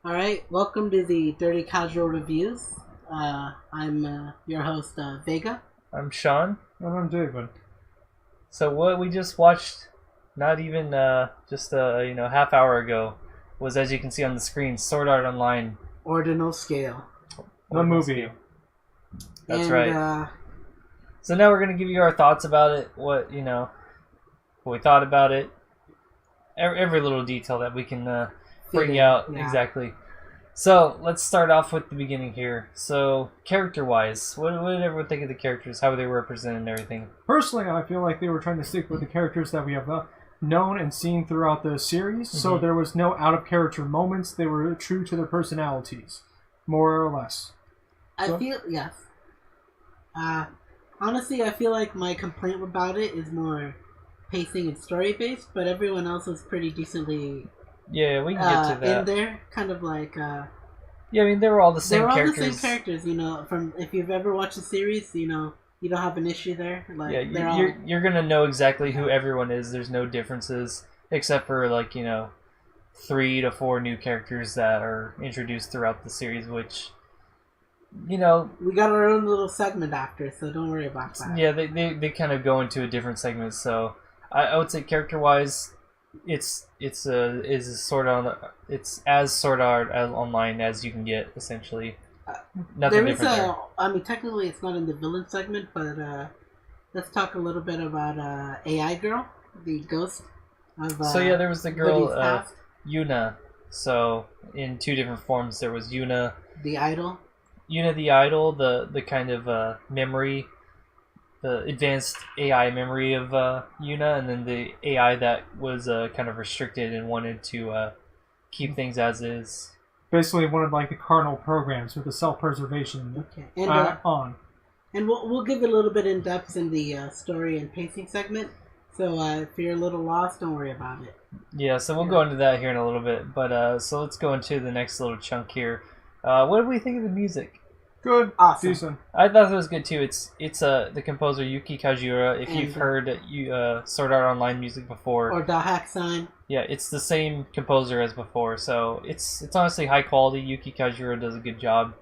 Alright, welcome to the Dirty Casual Reviews. I'm your host, Vega. I'm Sean. And I'm David. So what we just watched, not even just half hour ago, was, as you can see on the screen, Sword Art Online. Ordinal Scale. The movie. That's right. So now we're gonna give you our thoughts about it. What we thought about it. Every little detail that we can bring out. Yeah. Exactly. So let's start off with the beginning here. So character-wise, what did everyone think of the characters? How were they represented and everything? Personally, I feel like they were trying to stick with the characters that we have known and seen throughout the series, so there was no out-of-character moments. They were true to their personalities, more or less. Yes. Honestly, I feel like my complaint about it is more pacing and story-based, but everyone else was pretty decently... Yeah, we can get to that. In there, kind of like... yeah, I mean, they were all the same characters. They were all the same characters, From if you've ever watched the series, you don't have an issue there. Like, yeah, you're gonna know exactly who everyone is. There's no differences, except for 3 to 4 new characters that are introduced throughout the series, which... we got our own little segment after, so don't worry about that. Yeah, they kind of go into a different segment, so I would say character-wise, it's as Sword Art Online as you can get, essentially. Nothing different there. I mean, technically it's not in the villain segment, but let's talk a little bit about AI Girl, the ghost of so yeah, there was the girl Yuna. So in 2 different forms, there was Yuna the idol, the kind of memory, the advanced AI memory of Yuna, and then the AI that was kind of restricted and wanted to keep things as is. Basically, one of the cardinal programs with the self-preservation on. And we'll give it a little bit in depth in the story and pacing segment. So if you're a little lost, don't worry about it. Yeah, so we'll go into that here in a little bit. But so let's go into the next little chunk here. What did we think of the music? Good. Awesome. Decent. I thought it was good too. It's the composer Yuki Kajiura. If you've heard Sword Art Online music before, or Dahack-san. Yeah, it's the same composer as before, so it's honestly high quality. Yuki Kajiura does a good job,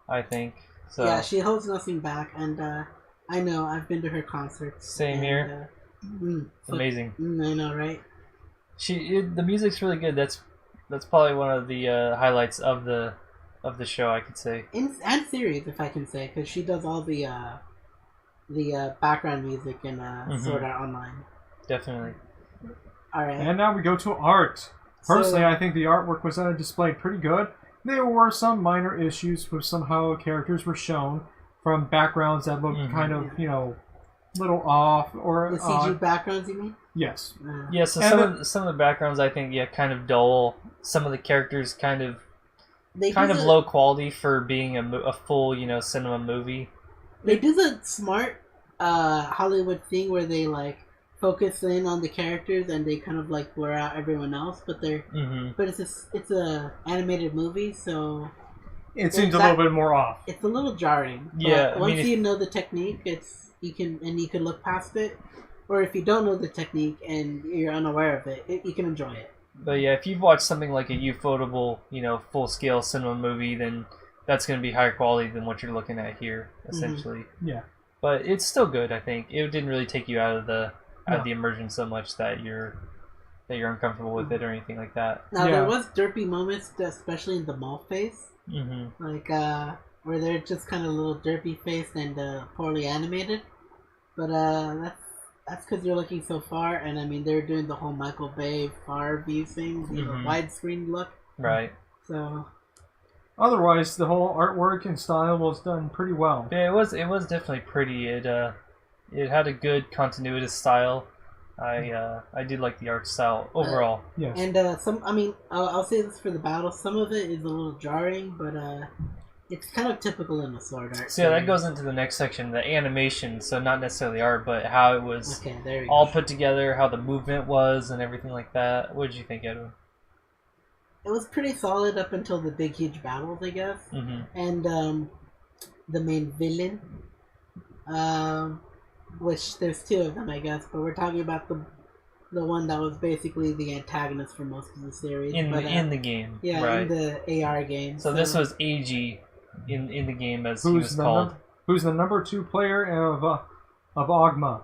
I think. So yeah, she holds nothing back, and I know I've been to her concerts. Same here. Amazing. I know, right? The music's really good. That's probably one of the highlights of the show, I could say. And series, if I can say, because she does all the background music in Sword Art Online. Definitely. All right. And now we go to art. Personally, I think the artwork was displayed pretty good. There were some minor issues with somehow characters were shown from backgrounds that looked kind of, little off or the CG backgrounds, you mean? Yes. Yeah. So some of the backgrounds, I think, kind of dull. Some of the characters kind of low quality for being a full, cinema movie. They do the smart Hollywood thing where they focus in on the characters and they kind of blur out everyone else, but but it's a animated movie, so it seems a little bit more off. It's a little jarring. Yeah, once you know the technique, you can look past it, or if you don't know the technique and you're unaware of it, you can enjoy it. But yeah, if you've watched something like a ufotable, full-scale cinema movie, then that's going to be higher quality than what you're looking at here, essentially. Yeah. But it's still good, I think. It didn't really take you out of the immersion so much that you're uncomfortable with it or anything like that. Now, there was derpy moments, especially in the mall phase. Where they're just kind of a little derpy faced and poorly animated. But that's because you're looking so far, and I mean they're doing the whole Michael Bay far view thing, widescreen look. Right. So. Otherwise, the whole artwork and style was done pretty well. Yeah, it was definitely pretty. It had a good continuity style. I did like the art style overall. Yes. And I'll say this for the battle. Some of it is a little jarring, but it's kind of typical in the Sword Art. So yeah, that goes into the next section, the animation. So not necessarily art, but how it was all put together, how the movement was, and everything like that. What did you think, Edwin? It was pretty solid up until the big, huge battles, I guess. And the main villain, which there's 2 of them, I guess. But we're talking about the one that was basically the antagonist for most of the series. In the game. Yeah, right. in the AR game. So this was AG in the game, as he was called. Who's the number 2 player of Ogma,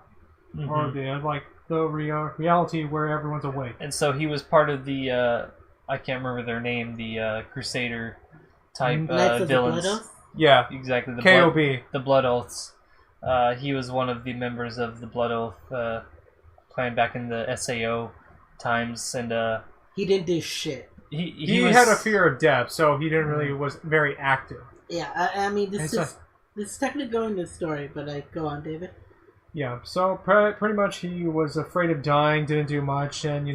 or the reality where everyone's awake. And so he was part of the I can't remember their name, the Crusader type villains. Yeah, exactly. The KOB. The Blood Oaths. He was one of the members of the Blood Oath clan back in the SAO times, and he didn't do shit. He had a fear of death, so he didn't really was very active. Yeah, I mean this is technically going to the story, but go on, David. Yeah, so pretty much he was afraid of dying, didn't do much, and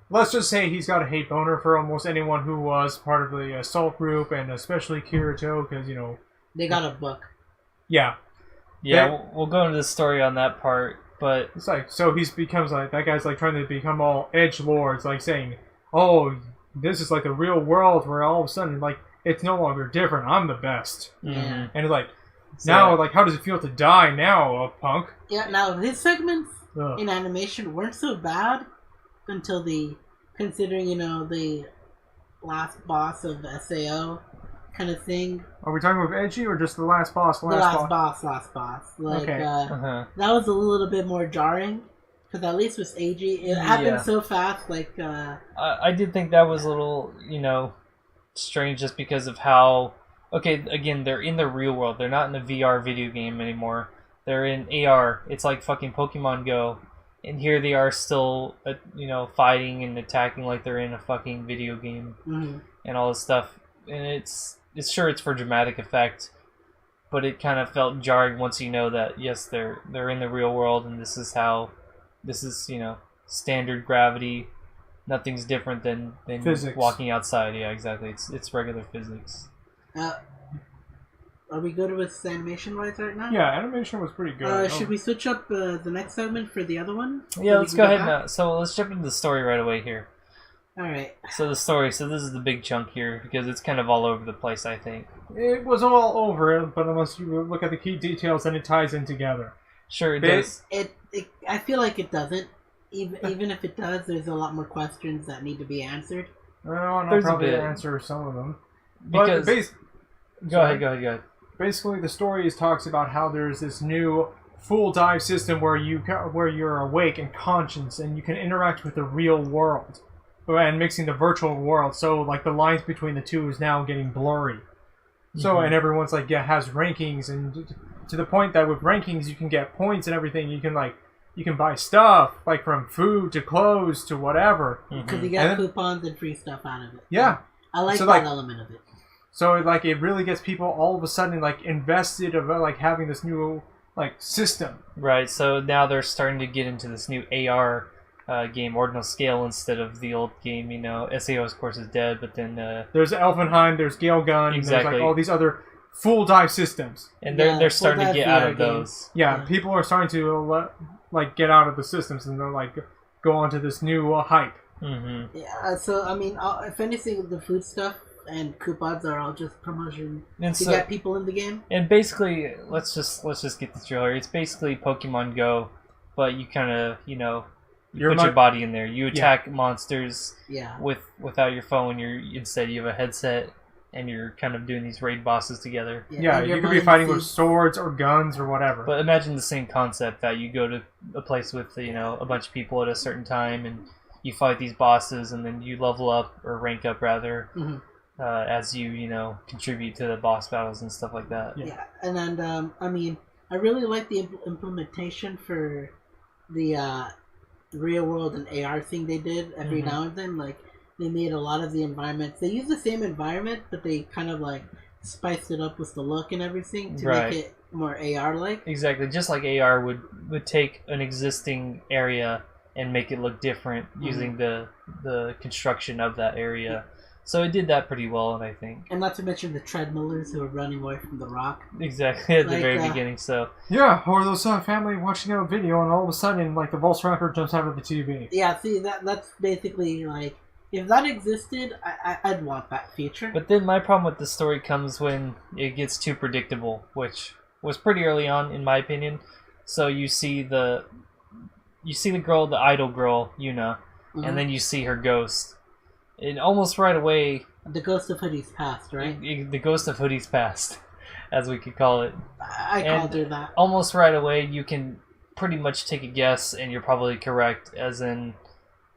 let's just say he's got a hate boner for almost anyone who was part of the assault group, and especially Kirito, because they got a book. Yeah. Yeah, we'll go into the story on that part, but it's like, so he becomes like, that guy's like trying to become all edge lords, like saying, oh, this is like a real world where all of a sudden, like, it's no longer different, I'm the best. Mm-hmm. And like, now, like, how does it feel to die now, punk? Yeah, now his segments in animation weren't so bad until considering, the last boss of SAO kind of thing. Are we talking about Edgy or just the last boss? Last boss. Like, okay. That was a little bit more jarring, because at least with AG, it happened so fast, like... I did think that was a little, strange just because of how... Okay, again, they're in the real world. They're not in the VR video game anymore. They're in AR. It's like fucking Pokemon Go. And here they are still, fighting and attacking like they're in a fucking video game. Mm-hmm. And all this stuff. And it's sure it's for dramatic effect, but it kind of felt jarring once you know that, yes, they're in the real world, and this is standard gravity. Nothing's different than physics. Walking outside. Yeah, exactly. It's regular physics. Are we good with animation-wise right now? Yeah, animation was pretty good. Should we switch up the next segment for the other one? Yeah, let's go ahead now. So let's jump into the story right away here. Alright. So the story, this is the big chunk here, because it's kind of all over the place, I think. It was all over it, but unless you look at the key details, then it ties in together. Sure, it does. I feel like it doesn't. Even if it does, there's a lot more questions that need to be answered. Well, and I'll probably answer some of them. Because... Go ahead. Basically, the story talks about how there's this new full dive system where you're awake and conscious, and you can interact with the real world, and mixing the virtual world. So, like, the lines between the two is now getting blurry. So, and everyone's like, has rankings, and to the point that with rankings you can get points and everything. You can buy stuff, like from food to clothes to whatever. Because you get coupons and free stuff out of it. Yeah. I like that element of it. So, like, it really gets people all of a sudden, like, invested of, like, having this new, like, system. Right, so now they're starting to get into this new AR game, Ordinal Scale, instead of the old game, SAO, of course, is dead, but then... there's Elfenheim, there's Gale Gun, exactly. There's, like, all these other full dive systems. And they're starting to get out of those. Yeah, people are starting to, get out of the systems, and they're, like, go on to this new hype. Mm-hmm. Yeah, so, I mean, if anything, the food stuff and coupons are all just promotion to get people in the game. And basically, let's just get this real here. It's basically Pokemon Go, but you kind of, you put your body in there. You attack monsters without your phone. Instead you have a headset, and you're kind of doing these raid bosses together. Yeah, you could be fighting with swords or guns or whatever. But imagine the same concept, that you go to a place with, a bunch of people at a certain time, and you fight these bosses, and then you level up, or rank up rather. Mm-hmm. As you contribute to the boss battles and stuff like that. Yeah, and then I mean, I really like the implementation for the real world and AR thing they did every now and then. Like, they made a lot of the environments. They used the same environment, but they kind of like spiced it up with the look and everything to make it more AR-like. Exactly, just like AR would take an existing area and make it look different using the construction of that area. Yeah. So it did that pretty well, and I think. And not to mention the treadmillers who were running away from the rock. Exactly, at the very beginning, so... Yeah, or those family watching a video, and all of a sudden, like, the Velociraptor jumps out of the TV. Yeah, see, that's basically, like... If that existed, I'd want that feature. But then my problem with the story comes when it gets too predictable, which was pretty early on, in my opinion. So you see you see the girl, the idol girl, Yuna, and then you see her ghost. And almost right away... The ghost of Hoodie's past, right? The ghost of Hoodie's past, as we could call it. I called her that. Almost right away, you can pretty much take a guess, and you're probably correct, as in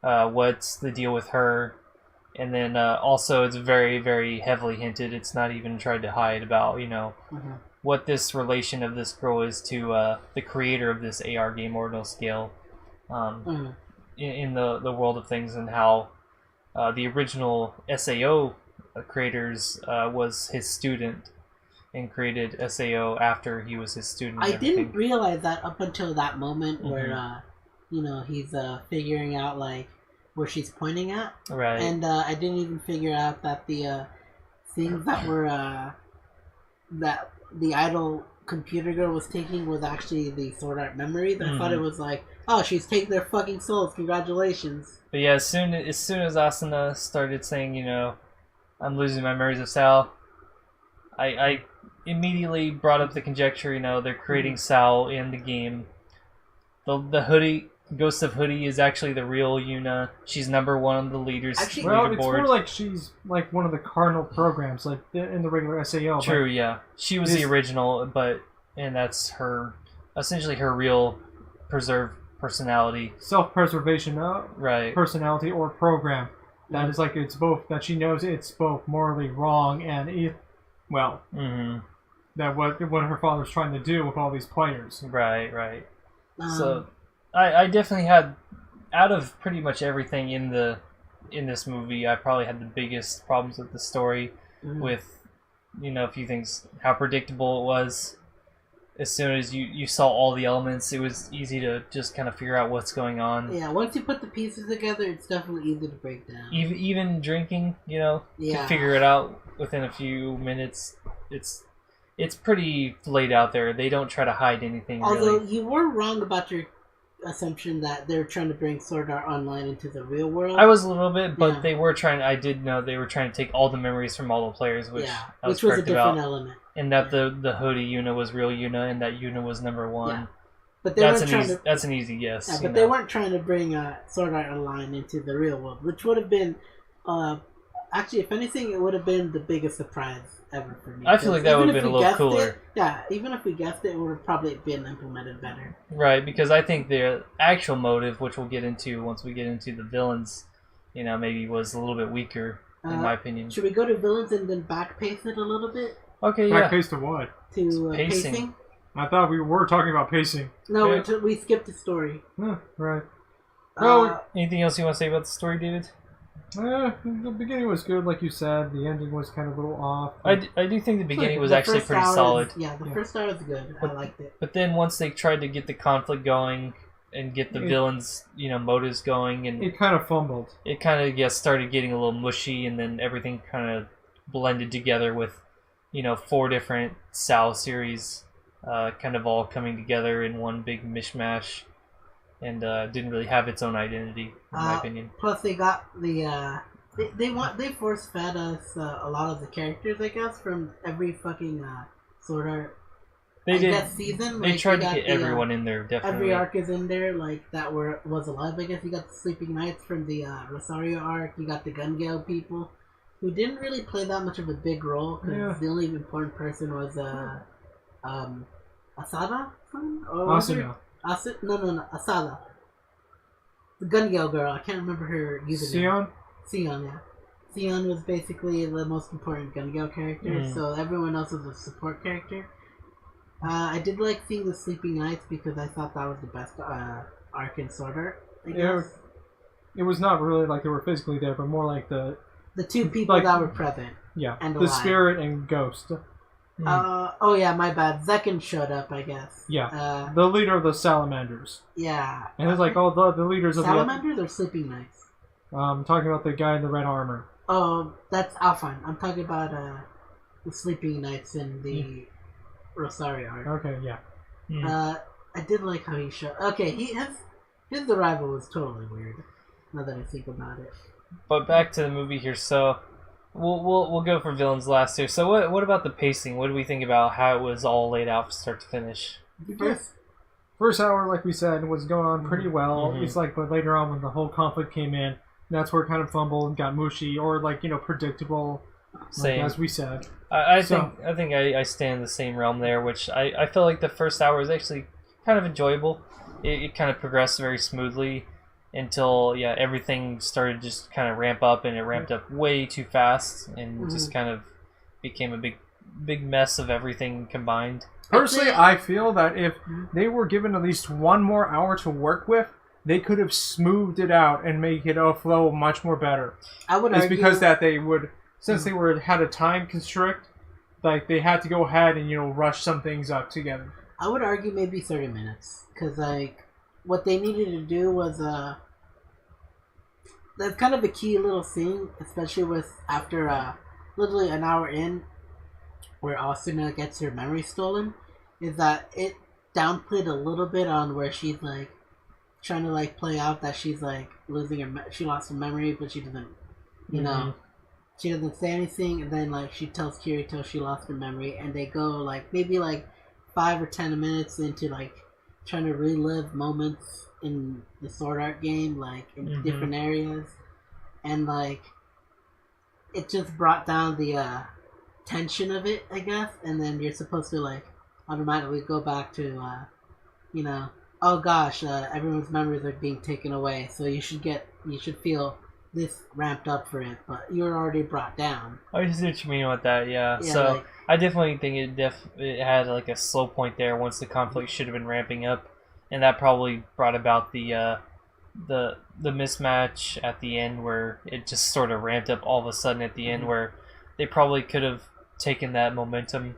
what's the deal with her. And then also, it's very, very heavily hinted. It's not even tried to hide about, what this relation of this girl is to the creator of this AR game, Ordinal Scale, in the world of things, and how the original SAO creators was his student and created SAO after he was his student. I didn't realize that up until that moment where, he's figuring out, like, where she's pointing at. Right. And I didn't even figure out that the things that were, that the idol computer girl was taking was actually the Sword Art memories. I thought it was like, oh, she's taking their fucking souls, congratulations. But yeah, as soon as Asuna started saying, I'm losing my memories of Sal, I immediately brought up the conjecture, they're creating Sal in the game. The Hoodie, Ghost of Hoodie is actually the real Yuna. She's number one on the leaders actually, leaderboard. It's more like she's like one of the cardinal programs, like in the regular SAO. True, yeah. She was the original, and that's her, essentially her real preserved personality. Self-preservation, right. Personality or program. That is like, it's both, that she knows it's both morally wrong and, that what her father's trying to do with all these players. Right. So, I definitely had, out of pretty much everything in this movie, I probably had the biggest problems with the story, with, a few things, how predictable it was. As soon as you saw all the elements, it was easy to just kind of figure out what's going on. Yeah, once you put the pieces together, it's definitely easy to break down. Even drinking, to figure it out within a few minutes. It's pretty laid out there. They don't try to hide anything. Although really. You were wrong about your assumption that they're trying to bring Sword Art Online into the real world. I was a little bit, but they were trying. I did know they were trying to take all the memories from all the players, which I was a different about. element. And that the Hoodie Yuna was real Yuna, and that Yuna was number one. Yeah. But they that's an easy guess. Yeah, but they weren't trying to bring Sword Art Online into the real world, which would have been, actually, if anything, it would have been the biggest surprise ever for me. I feel like that would have been a little cooler. Even if we guessed it, it would have probably been implemented better. Right, because I think the actual motive, which we'll get into once we get into the villains, maybe was a little bit weaker, in my opinion. Should we go to villains and then backpace it a little bit? Okay, yeah. Backpace to what? To pacing. I thought we were talking about pacing. No, we skipped the story. Right. Anything else you want to say about the story, David? The beginning was good, like you said. The ending was kind of a little off. I do think the beginning was actually pretty solid. The first hour was good. I liked it. But then once they tried to get the conflict going and get the villains, motives going, and it kind of fumbled. It kind of started getting a little mushy, and then everything kind of blended together with, 4 different Sal series, kind of all coming together in one big mishmash. And didn't really have its own identity, in my opinion. Plus, they got the they force fed us a lot of the characters, I guess, from every fucking Sword Art. Season. They tried to get everyone in there. Definitely, every arc is in there, like that was alive. I guess you got the Sleeping Knights from the Rosario arc. You got the Gun Gale people, who didn't really play that much of a big role because the only important person was Asada. Asuna. No, Asada. The Gun Gale girl, I can't remember her username. Sion, yeah. Sion was basically the most important Gun Gale character, so everyone else was a support character. I did like seeing the Sleeping Knights because I thought that was the best arc in Sword Art, I guess. It was not really like they were physically there, but more like the 2 people that were present. Yeah, and the spirit and ghost. Oh yeah, my bad. Zekken showed up, I guess. Yeah, the leader of the Salamanders. Yeah. And it's like all the leaders of the... Salamanders or Sleeping Knights? I'm talking about the guy in the red armor. Oh, that's Alphine. I'm talking about the Sleeping Knights in the Rosario arc. Okay, yeah. I did like how he showed... Okay, his arrival was totally weird, now that I think about it. But back to the movie here, so... We'll go for villains last here. So what about the pacing? What do we think about how it was all laid out from start to finish? first hour, like we said, was going on pretty well. It's like, but later on when the whole conflict came in, that's where it kind of fumbled and got mushy, or like, predictable. Like, as we said. I think I stand in the same realm there, which I feel like the first hour was actually kind of enjoyable. It kind of progressed very smoothly until everything started just kind of ramp up, and it ramped up way too fast, and just kind of became a big mess of everything combined. Personally, I feel that if they were given at least one more hour to work with, they could have smoothed it out and make it flow much more better. I would argue because that they would, since they had a time constrict, like they had to go ahead and rush some things up together. I would argue maybe 30 minutes, because like what they needed to do was that's kind of a key little scene, especially with after literally an hour in, where Asuna gets her memory stolen, is that it downplayed a little bit on where she's like trying to like play out that she's like losing she lost her memory, but she doesn't, she doesn't say anything, and then like she tells Kirito she lost her memory, and they go like maybe like 5 or 10 minutes into like trying to relive moments in the Sword Art game, like in different areas, and like it just brought down the tension of it, I guess. And then you're supposed to like automatically go back to oh gosh, everyone's memories are being taken away, so you should feel this ramped up for it, but you're already brought down. I see what you mean with that, yeah. So like, I definitely think it had like a slow point there once the conflict should have been ramping up, and that probably brought about the mismatch at the end, where it just sort of ramped up all of a sudden at the end, where they probably could have taken that momentum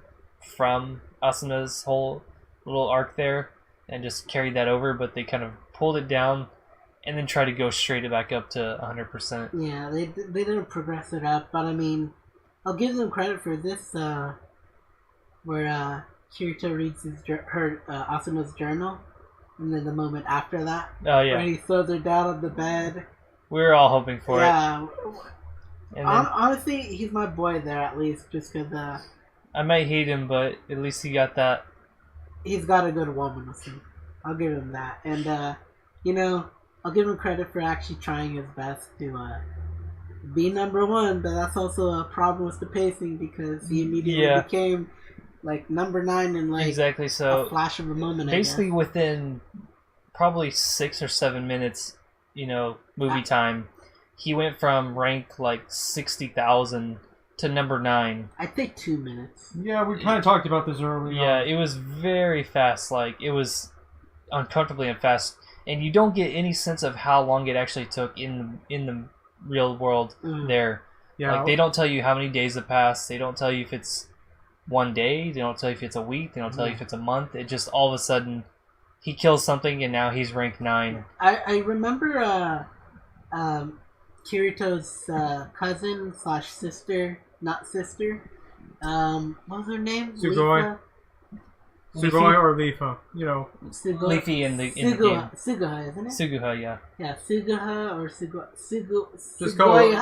from Asuna's whole little arc there and just carried that over, but they kind of pulled it down and then tried to go straight back up to 100%. Yeah, they didn't progress it up, but I mean, I'll give them credit for this, where Kirito reads Asuna's journal, and then the moment after that, where he throws her down on the bed. We were all hoping for it. Yeah. Honestly, he's my boy there, at least, just because... I might hate him, but at least he got that. He's got a good woman with him. I'll give him that. And, I'll give him credit for actually trying his best to be number one, but that's also a problem with the pacing, because he immediately became like number 9 in like exactly, so a flash of a moment. Basically within probably 6 or 7 minutes, movie time, he went from rank like 60,000 to number 9. I think 2 minutes. Yeah, we kind of talked about this earlier. Yeah, it was very fast. Like, it was uncomfortably and fast. And you don't get any sense of how long it actually took in the real world there. Yeah. Like, they don't tell you how many days have passed. They don't tell you if it's one day. They don't tell you if it's a week. They don't tell you if it's a month. It just all of a sudden he kills something and now he's ranked 9. I remember Kirito's cousin / sister, not sister. What was her name? Sugoi. Sugoi or Leafa, Leafy in the game. Suguha, isn't it? Suguha, yeah. Yeah, Suguha or Just go with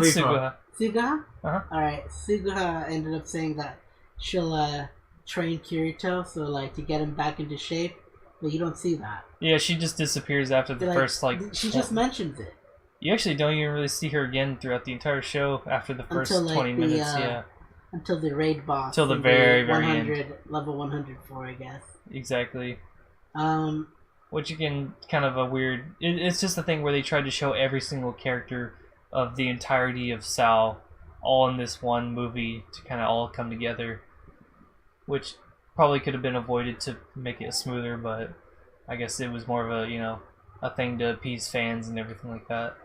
Leafa. Suguha? Uh-huh. Alright, Suguha ended up saying that she'll train Kirito, so like to get him back into shape, but you don't see that. Yeah, she just disappears after the first She just mentions it. You actually don't even really see her again throughout the entire show after the first 20 minutes, Until the raid boss. Until the very end. Level 104, I guess. Exactly. Which again, kind of a weird... It's just a thing where they tried to show every single character of the entirety of Sao all in this one movie to kind of all come together. Which probably could have been avoided to make it smoother, but I guess it was more of a, a thing to appease fans and everything like that.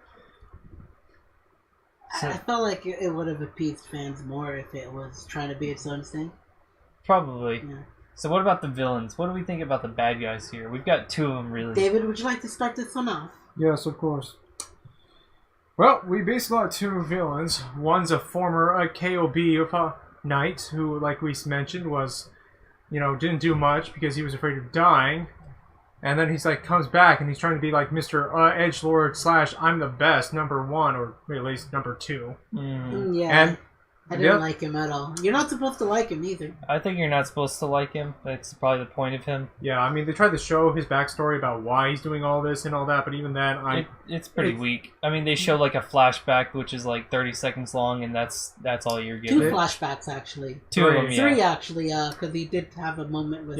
So, I felt like it would have appeased fans more if it was trying to be its own thing. Probably. Yeah. So what about the villains? What do we think about the bad guys here? We've got 2 of them, really. David, would you like to start this one off? Yes, of course. Well, we basically got 2 villains. One's a former KOB knight who, like we mentioned, was, didn't do much because he was afraid of dying. And then he's comes back and he's trying to be like Mr. Edgelord / I'm the best, number 1, or at least number 2. Yeah. And I didn't like him at all. You're not supposed to like him either. I think you're not supposed to like him. That's probably the point of him. Yeah, I mean, they tried to show his backstory about why he's doing all this and all that, but even then, it's pretty weak. I mean, they show like a flashback, which is like 30 seconds long, and that's all you're getting. 2 flashbacks, actually. 2 of them, yeah. 3, actually, because he did have a moment with...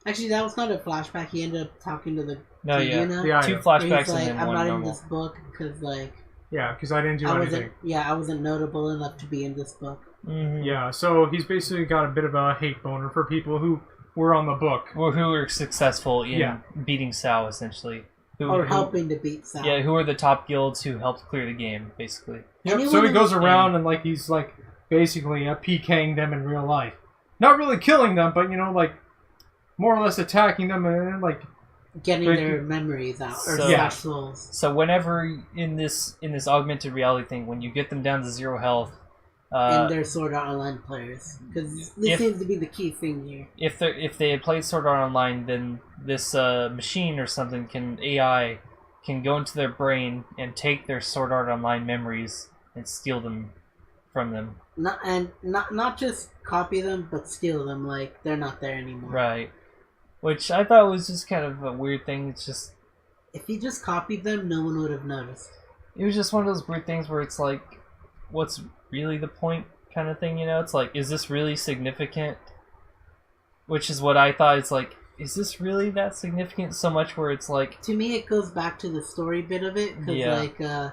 Actually, that was not a flashback. He ended up talking to the... No, yeah. Yeah, 2 flashbacks like, and then I'm one not normal. in this book because, like... Yeah, because I didn't do anything. I wasn't notable enough to be in this book. Mm-hmm. Yeah, so he's basically got a bit of a hate boner for people who were on the book. Or who were successful in beating Sao, essentially. Or helping to beat Sao. Yeah, who are the top guilds who helped clear the game, basically. Yep. So he goes around and like he's like basically PKing them in real life. Not really killing them, but like more or less attacking them and like getting their memories out or souls. So whenever in this augmented reality thing, when you get them down to 0 health, and they're Sword Art Online players, because this seems to be the key thing here. If they had played Sword Art Online, then this machine or something AI can go into their brain and take their Sword Art Online memories and steal them from them. Not just copy them, but steal them. Like they're not there anymore. Right. Which I thought was just kind of a weird thing. It's just if he just copied them, no one would have noticed. It was just one of those weird things where it's like, what's really the point kind of thing, It's like, is this really significant? Which is what I thought. It's like, is this really that significant so much where it's like... To me, it goes back to the story bit of it, because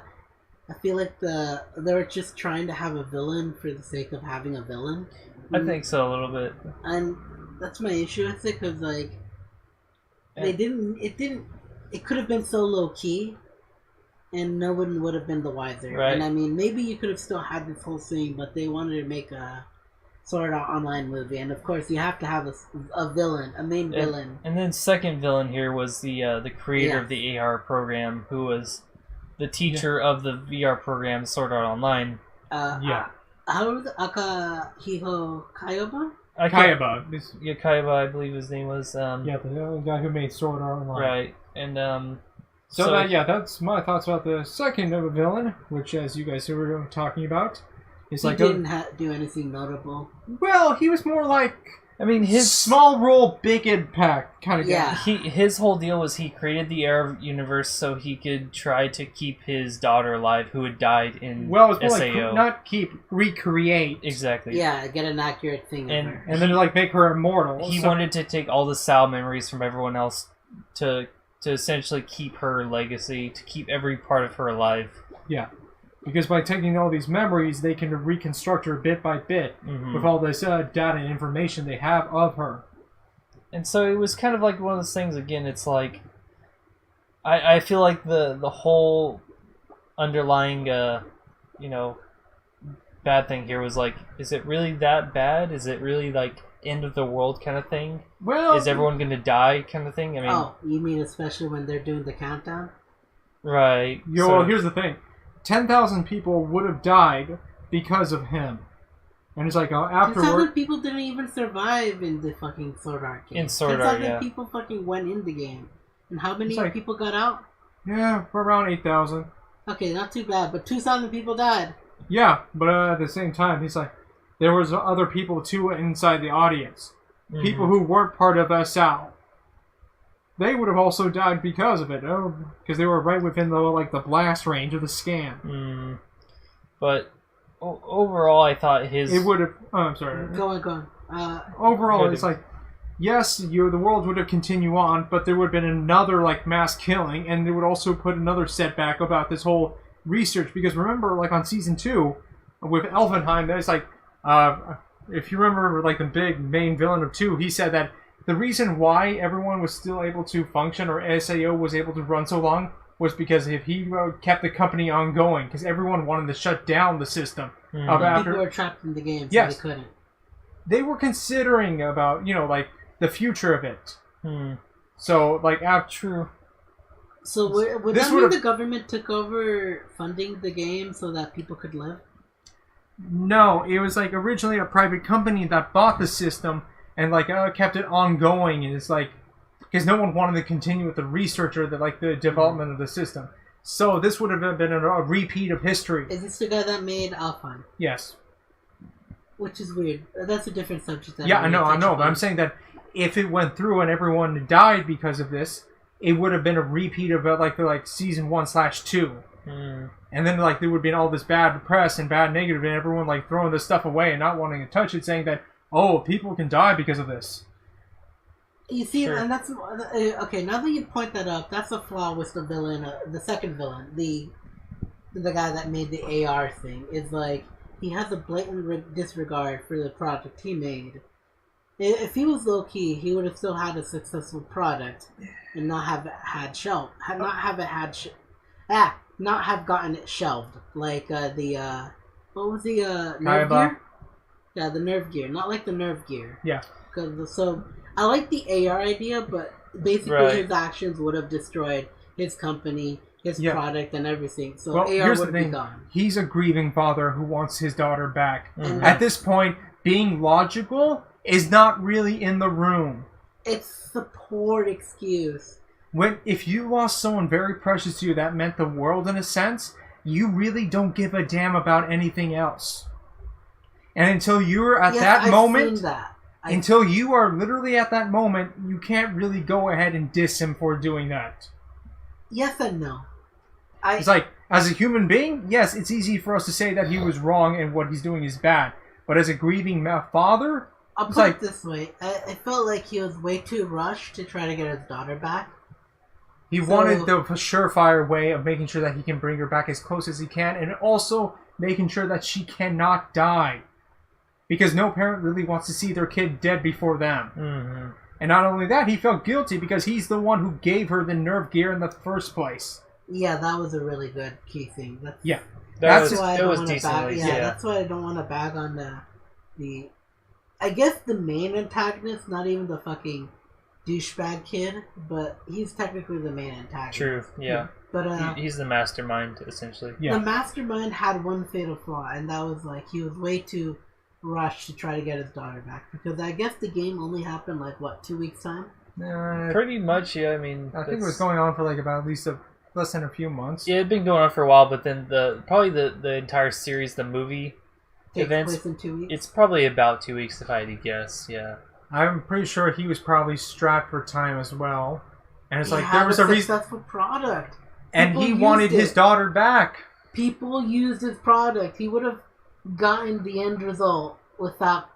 I feel like they were just trying to have a villain for the sake of having a villain. I think so, a little bit. And that's my issue with it, because like it could have been so low key, and no one would have been the wiser. Right. And I mean, maybe you could have still had this whole thing, but they wanted to make a Sword Art Online movie, and of course you have to have a villain, a main villain. And then second villain here was the creator of the AR program, who was the teacher of the VR program Sword Art Online. How was it? Akihiko Kayaba? Kayaba. Kayaba, I believe his name was. The guy who made Sword Art Online. Right, and that's my thoughts about the second villain, which, as you guys were talking about, is he didn't do anything notable. Well, he was more like, his small role, big impact kind of guy. His whole deal was he created the Air universe so he could try to keep his daughter alive, who had died in SAO. Not keep, recreate. Exactly. Yeah, get an accurate thing of her. And then make her immortal. He wanted to take all the Sal memories from everyone else to essentially keep her legacy, to keep every part of her alive. Yeah. Because by taking all these memories, they can reconstruct her bit by bit with all this data and information they have of her. And so it was kind of like one of those things, again, it's like... I feel like the whole underlying, bad thing here was like, is it really that bad? Is it really like end of the world kind of thing? Well... Is everyone going to die kind of thing? I mean... Oh, you mean especially when they're doing the countdown? Right. Well, here's the thing. 10,000 people would have died because of him. And it's like, afterward... 10,000 people didn't even survive in the fucking Sword Art game. In Sword Art, 10,000 people fucking went in the game. And how many people got out? Yeah, around 8,000. Okay, not too bad, but 2,000 people died. Yeah, but at the same time, he's like, there was other people too inside the audience. People who weren't part of Sal. They would have also died because of it, because they were right within the blast range of the scan. But overall, I thought his... It would have... Oh, I'm sorry. Go on. Overall, it's like, yes, the world would have continued on, but there would have been another mass killing, and they would also put another setback about this whole research. Because remember, on Season 2, with Elfenheim, there's if you remember, the big main villain of 2, he said that the reason why everyone was still able to function, or SAO was able to run so long, was because if he kept the company ongoing, because everyone wanted to shut down the system. People were trapped in the game, so they couldn't. They were considering about, the future of it. So, True. So would that mean the government took over funding the game so that people could live? No, it was originally a private company that bought the system and kept it ongoing, and it's because no one wanted to continue with the research or the development of the system. So this would have been a repeat of history. Is this the guy that made Alpine? Yes. which is weird. That's a different subject. Yeah, I know, but I'm saying that if it went through and everyone died because of this, it would have been a repeat of like season 1/2. And then like there would have been all this bad press and bad negative and everyone like throwing this stuff away and not wanting to touch it, saying that, oh, people can die because of this. You see, and that's okay. Now that you point that up, that's a flaw with the villain, the second villain, the guy that made the AR thing. Is like he has a blatant disregard for the product he made. If he was low key, he would have still had a successful product and not have gotten it shelved. Like what was the nerve gear? Yeah, the nerve gear. Not like the nerve gear. Yeah. So I like the AR idea, but basically his actions would have destroyed his company, his product, and everything. So AR would be gone. He's a grieving father who wants his daughter back. Mm-hmm. At this point, being logical is not really in the room. It's the poor excuse. If you lost someone very precious to you that meant the world in a sense, you really don't give a damn about anything else. And until you're at that moment, until you are literally at that moment, you can't really go ahead and diss him for doing that. Yes and no. It's like, as a human being, yes, it's easy for us to say that he was wrong and what he's doing is bad. But as a grieving father, I'll put it this way. I felt like he was way too rushed to try to get his daughter back. He wanted the surefire way of making sure that he can bring her back as close as he can, and also making sure that she cannot die. Because no parent really wants to see their kid dead before them. Mm-hmm. And not only that, he felt guilty because he's the one who gave her the nerve gear in the first place. Yeah, that was a really good key thing. That's why I don't want to bag. Yeah, that's why I don't want to bag on the. I guess the main antagonist, not even the fucking douchebag kid, but he's technically the main antagonist. True. Yeah. But he's the mastermind, essentially. Yeah. The mastermind had one fatal flaw, and that was like he was way too rushed to try to get his daughter back, because I guess the game only happened 2 weeks time. Pretty much, yeah. I mean, I think it was going on for about at least less than a few months. Yeah, it'd been going on for a while, but then probably the entire series, the movie takes events, place in 2 weeks. It's probably about 2 weeks if I had to guess. Yeah, I'm pretty sure he was probably strapped for time as well, and it's there was a successful product, and he wanted his daughter back. People used his product. He would have gotten the end result without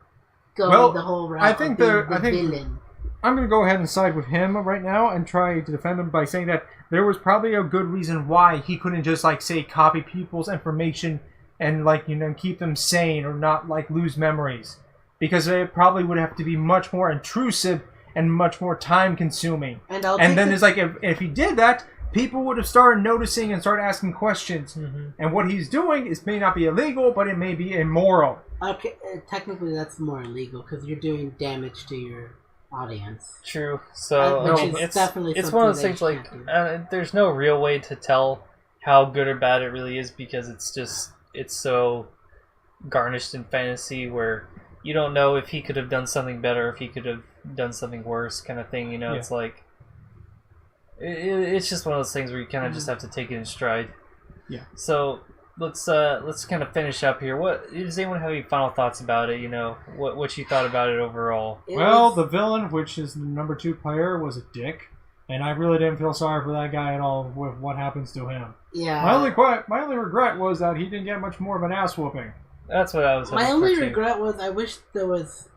going the whole route. I think villain. I'm going to go ahead and side with him right now and try to defend him by saying that there was probably a good reason why he couldn't just say copy people's information and keep them sane or not lose memories, because it probably would have to be much more intrusive and much more time consuming. And then it's if he did that, people would have started noticing and started asking questions. Mm-hmm. And what he's doing may not be illegal, but it may be immoral. Okay, technically that's more illegal because you're doing damage to your audience. True. So it's definitely it's one of those things there's no real way to tell how good or bad it really is, because it's so garnished in fantasy where you don't know if he could have done something better, if he could have done something worse, kind of thing. Yeah. It's it's just one of those things where you kind of just have to take it in stride. Yeah. So let's kind of finish up here. What does anyone have any final thoughts about it? What you thought about it overall? The villain, which is the number 2 player, was a dick, and I really didn't feel sorry for that guy at all with what happens to him. Yeah. My only regret was that he didn't get much more of an ass whooping. That's what I was. My only regret was I wish there was.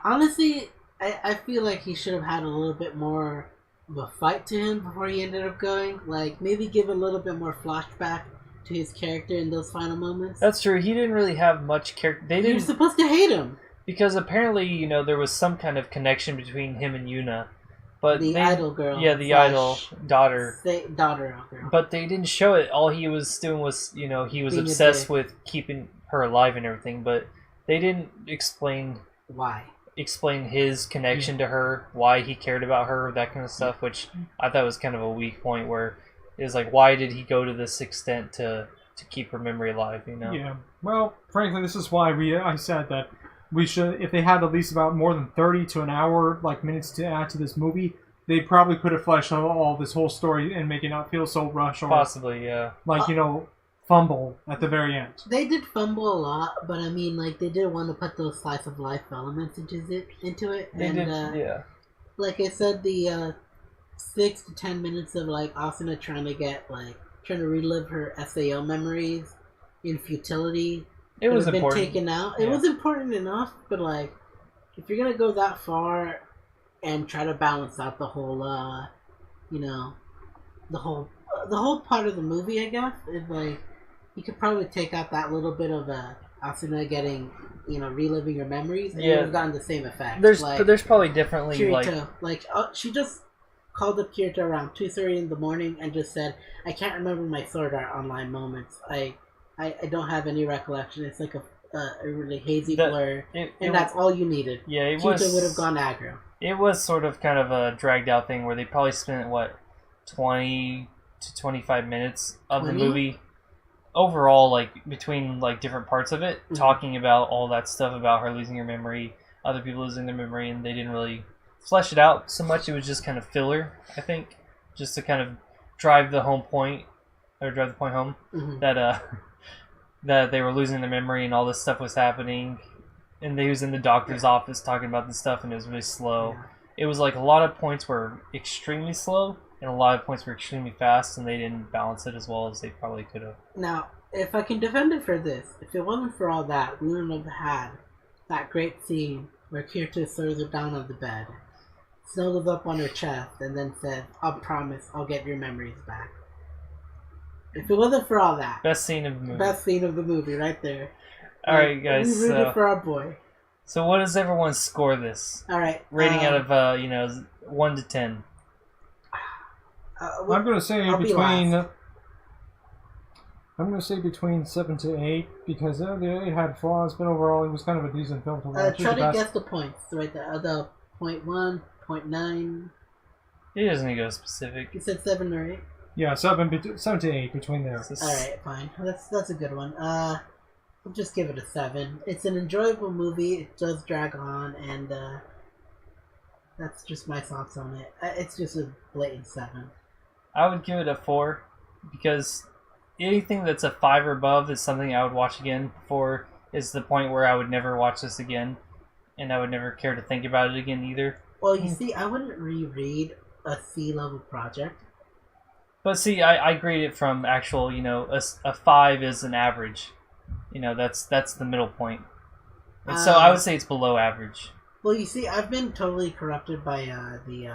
Honestly, I feel like he should have had a little bit more of a fight to him before he ended up going. Maybe give a little bit more flashback to his character in those final moments. That's true. He didn't really have much character. You're supposed to hate him because apparently, there was some kind of connection between him and Yuna, but the idol girl. Yeah, the idol daughter. Daughter girl. But they didn't show it. All he was doing was, he was obsessed with keeping her alive and everything. But they didn't explain why. Explain his connection to her, why he cared about her, that kind of stuff, which I thought was kind of a weak point, where it was why did he go to this extent to keep her memory alive, Yeah. Well, frankly, this is why I said that we should, if they had at least about more than 30 to an hour minutes to add to this movie, they probably could have fleshed out all this whole story and make it not feel so rushed. Or, possibly, yeah. fumble at the very end. They did fumble a lot, but I mean, like, they did want to put those slice of life elements into it. They and did, yeah. Like I said, the 6 to 10 minutes of like Asuna trying to relive her SAO memories in futility. It was been important. Taken out. Yeah. It was important enough, but like, if you're gonna go that far and try to balance out the whole, the whole part of the movie, I guess, is like, you could probably take out that little bit of Asuna getting, reliving her memories, and you would have gotten the same effect. But there's probably definitely Kirito, she just called up Kirito around 2:30 in the morning and just said, "I can't remember my Sword Art Online moments. I don't have any recollection. It's like a really hazy blur, and that's all you needed." Yeah, Kirito would have gone aggro. It was sort of kind of a dragged out thing where they probably spent 20 to 25 minutes of 20? the movie overall, like between like different parts of it, talking about all that stuff about her losing her memory, other people losing their memory, and they didn't really flesh it out so much. It was just kind of filler, I think, just to kind of drive the point home that that they were losing their memory and all this stuff was happening, and they was in the doctor's office talking about this stuff, and it was really slow. Yeah. It was like a lot of points were extremely slow, and a lot of points were extremely fast, and they didn't balance it as well as they probably could have. Now, if I can defend it for this, if it wasn't for all that, we wouldn't have had that great scene where Kirito throws her down on the bed, snuggles up on her chest, and then says, "I'll promise I'll get your memories back." If it wasn't for all that, best scene of the movie. Best scene of the movie, right there. All right, guys. We rooted for our boy. So, what does everyone score this? All right. Rating out of 1 to 10. I'm going to say between 7 to 8 because the 8 had flaws, but overall it was kind of a decent film to watch. Try to guess the points right there. The 0.1, 0.9. It doesn't need to go specific. You said 7 or 8. Yeah, 7 to 8 between there. All right, fine. That's a good one. I'll just give it a 7. It's an enjoyable movie. It does drag on, and that's just my thoughts on it. It's just a blatant 7. I would give it a 4 because anything that's a 5 or above is something I would watch again. 4 is the point where I would never watch this again, and I would never care to think about it again either. Well, you see, I wouldn't reread a C-level project. But see, I grade it from actual, a 5 is an average. That's the middle point. And so I would say it's below average. Well, you see, I've been totally corrupted by the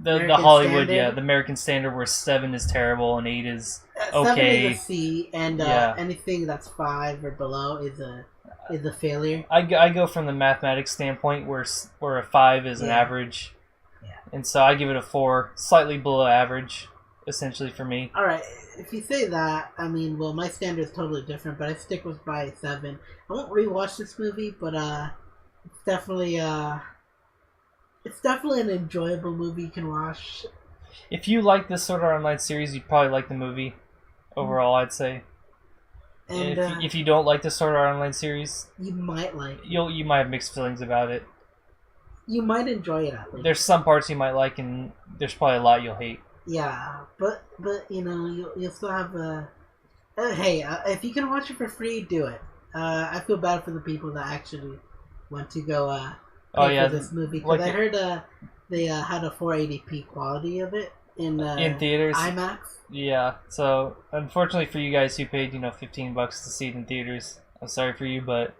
Hollywood, standard. The American standard where 7 is terrible and 8 is okay. 7 is a C, and anything that's 5 or below is a failure. I go from the mathematics standpoint where a 5 is an average, and so I give it a 4, slightly below average, essentially for me. All right, if you say that, I mean, well, my standard is totally different, but I stick with by 7. I won't rewatch this movie, but it's definitely an enjoyable movie you can watch. If you like this Sword Art Online series, you'd probably like the movie. Overall, I'd say. And if you don't like the Sword Art Online series, you might like it. You might have mixed feelings about it. You might enjoy it at least. There's some parts you might like, and there's probably a lot you'll hate. Yeah, but you'll still have a. Hey, if you can watch it for free, do it. I feel bad for the people that actually went to go pay for this movie, because I heard they had a 480p quality of it in theaters, IMAX. Yeah, so unfortunately for you guys who paid $15 to see it in theaters, I'm sorry for you, but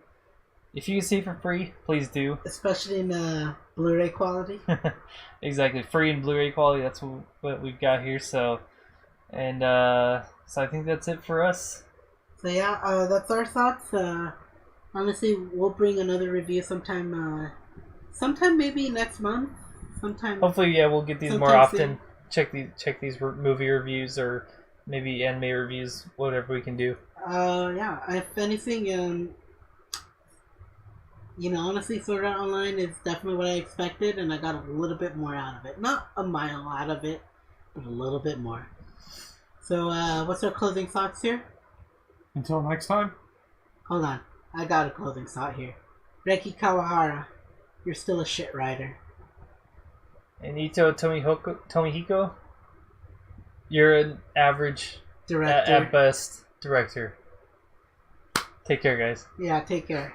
if you can see it for free, please do. Especially in Blu-ray quality. Exactly, free in Blu-ray quality. That's what we've got here. So, and so I think that's it for us. So yeah, that's our thoughts. Honestly, we'll bring another review sometime maybe next month. Hopefully, we'll get these more often. Soon. Check these movie reviews or maybe anime reviews, whatever we can do. Yeah. If anything, honestly, Sword Art Online is definitely what I expected, and I got a little bit more out of it. Not a mile out of it, but a little bit more. So, what's our closing thoughts here? Until next time. Hold on. I got a closing thought here. Reiki Kawahara, you're still a shit writer. And Ito Tomihiko, you're an average director at best. director. Take care, guys. Yeah, take care.